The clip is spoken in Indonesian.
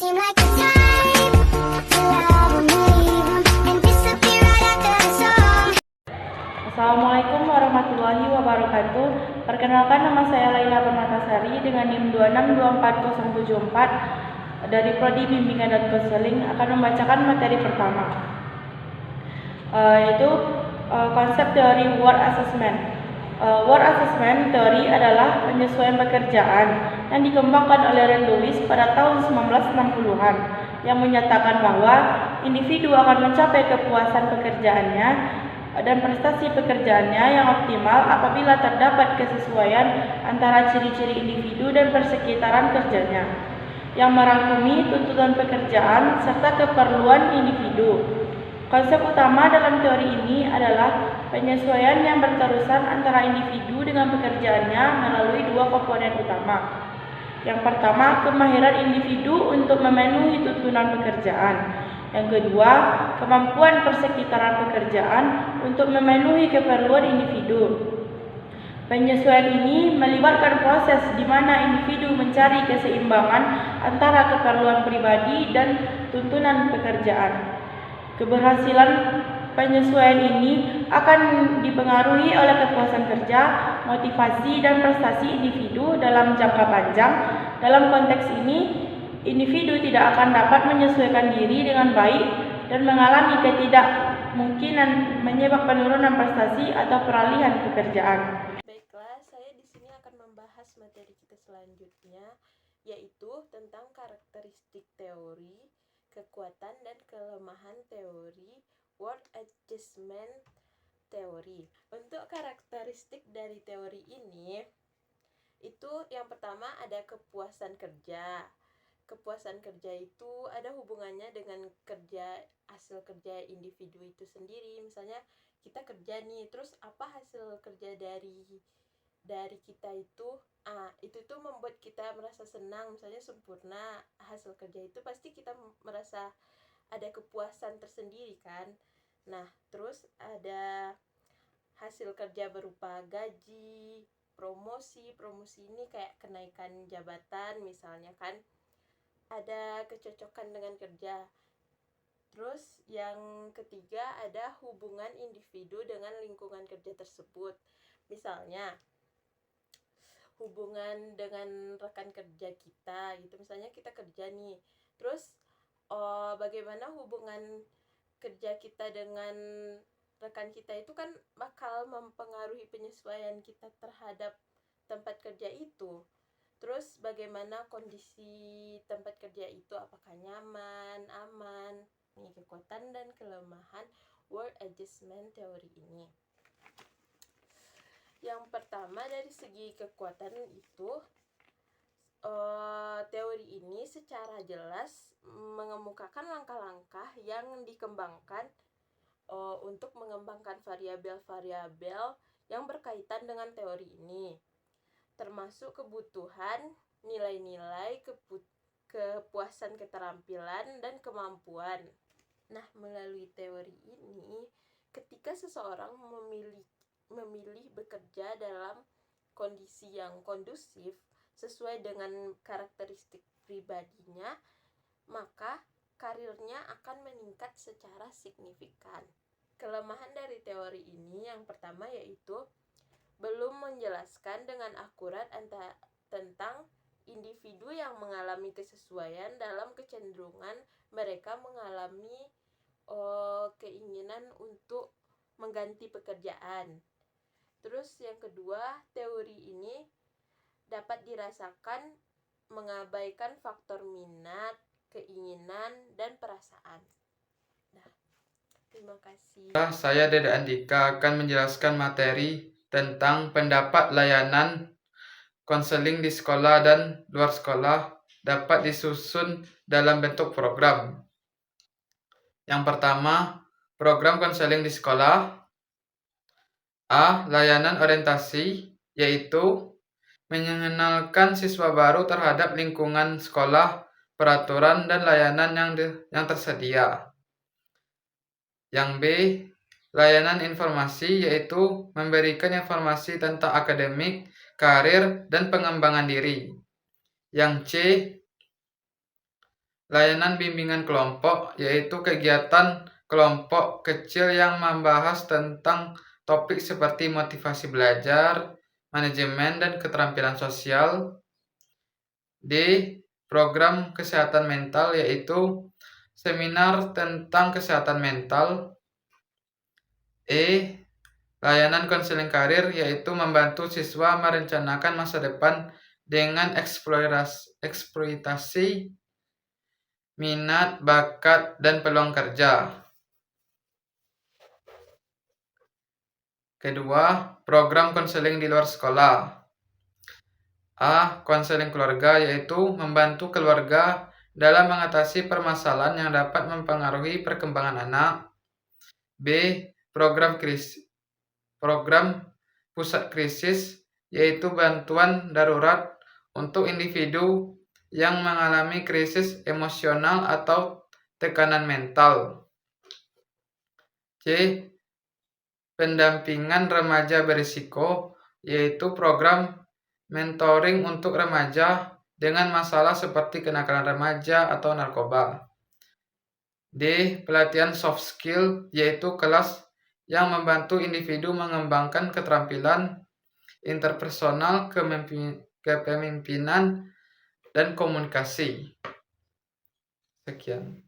seem like the type to love 'em, leave 'em, and disappear right after the song. Assalamualaikum warahmatullahi wabarakatuh. Perkenalkan, nama saya Laila Permatasari dengan NIM 2624074 dari Prodi Bimbingan dan Konseling akan membacakan materi pertama, yaitu konsep teori word assessment. Word assessment teori adalah penyesuaian pekerjaan yang dikembangkan oleh Ray Lewis pada tahun 1960-an yang menyatakan bahwa individu akan mencapai kepuasan pekerjaannya dan prestasi pekerjaannya yang optimal apabila terdapat kesesuaian antara ciri-ciri individu dan persekitaran kerjanya yang merangkumi tuntutan pekerjaan serta keperluan individu. Konsep utama dalam teori ini adalah penyesuaian yang berterusan antara individu dengan pekerjaannya melalui dua komponen utama. Yang pertama, kemahiran individu untuk memenuhi tuntutan pekerjaan. Yang kedua, kemampuan persekitaran pekerjaan untuk memenuhi keperluan individu. Penyesuaian ini melibatkan proses di mana individu mencari keseimbangan antara keperluan pribadi dan tuntutan pekerjaan. Keberhasilan penyesuaian ini akan dipengaruhi oleh kepuasan kerja, motivasi, dan prestasi individu dalam jangka panjang. Dalam konteks ini, individu tidak akan dapat menyesuaikan diri dengan baik dan mengalami ketidakmungkinan menyebabkan penurunan prestasi atau peralihan pekerjaan. Baiklah, saya di sini akan membahas materi kita selanjutnya, yaitu tentang karakteristik teori, kekuatan dan kelemahan teori word adjustment teori. Untuk karakteristik dari teori ini, itu yang pertama ada kepuasan kerja. Kepuasan kerja itu ada hubungannya dengan hasil kerja individu itu sendiri. Misalnya kita kerja nih, terus apa hasil kerja dari kita itu tuh membuat kita merasa senang, misalnya sempurna hasil kerja itu, pasti kita merasa ada kepuasan tersendiri kan. Nah, terus ada hasil kerja berupa gaji, promosi ini kayak kenaikan jabatan misalnya kan, ada kecocokan dengan kerja. Terus yang ketiga ada hubungan individu dengan lingkungan kerja tersebut. Misalnya hubungan dengan rekan kerja kita gitu, misalnya kita kerja nih, terus bagaimana hubungan kerja kita dengan rekan kita itu kan bakal mempengaruhi penyesuaian kita terhadap tempat kerja itu. Terus bagaimana kondisi tempat kerja itu, apakah nyaman, aman. Nih, kekuatan dan kelemahan word adjustment teori ini. Yang pertama dari segi kekuatan itu, teori ini secara jelas mengemukakan langkah-langkah yang dikembangkan untuk mengembangkan variabel-variabel yang berkaitan dengan teori ini, termasuk kebutuhan, nilai-nilai, kepuasan keterampilan, dan kemampuan. Nah, melalui teori ini, ketika seseorang memilih bekerja dalam kondisi yang kondusif sesuai dengan karakteristik pribadinya, maka karirnya akan meningkat secara signifikan. Kelemahan dari teori ini yang pertama yaitu belum menjelaskan dengan akurat tentang individu yang mengalami kesesuaian dalam kecenderungan mereka mengalami keinginan untuk mengganti pekerjaan. Terus yang kedua, teori ini dapat dirasakan mengabaikan faktor minat, keinginan, dan perasaan. Nah, terima kasih. Saya Dede Andika akan menjelaskan materi tentang pendapat layanan konseling di sekolah dan luar sekolah dapat disusun dalam bentuk program. Yang pertama, program konseling di sekolah. A. Layanan orientasi, yaitu mengenalkan siswa baru terhadap lingkungan sekolah, peraturan, dan layanan yang tersedia. Yang B. Layanan informasi, yaitu memberikan informasi tentang akademik, karir, dan pengembangan diri. Yang C. layanan bimbingan kelompok, yaitu kegiatan kelompok kecil yang membahas tentang topik seperti motivasi belajar, manajemen dan keterampilan sosial. D. Program kesehatan mental, yaitu seminar tentang kesehatan mental. E. Layanan konseling karir, yaitu membantu siswa merencanakan masa depan dengan eksploitasi minat, bakat, dan peluang kerja. Kedua, program konseling di luar sekolah. A. Konseling keluarga, yaitu membantu keluarga dalam mengatasi permasalahan yang dapat mempengaruhi perkembangan anak. B. Program pusat krisis, yaitu bantuan darurat untuk individu yang mengalami krisis emosional atau tekanan mental. C. Pendampingan remaja berisiko, yaitu program mentoring untuk remaja dengan masalah seperti kenakalan remaja atau narkoba. D. Pelatihan soft skill, yaitu kelas yang membantu individu mengembangkan keterampilan interpersonal, kepemimpinan, dan komunikasi. Sekian.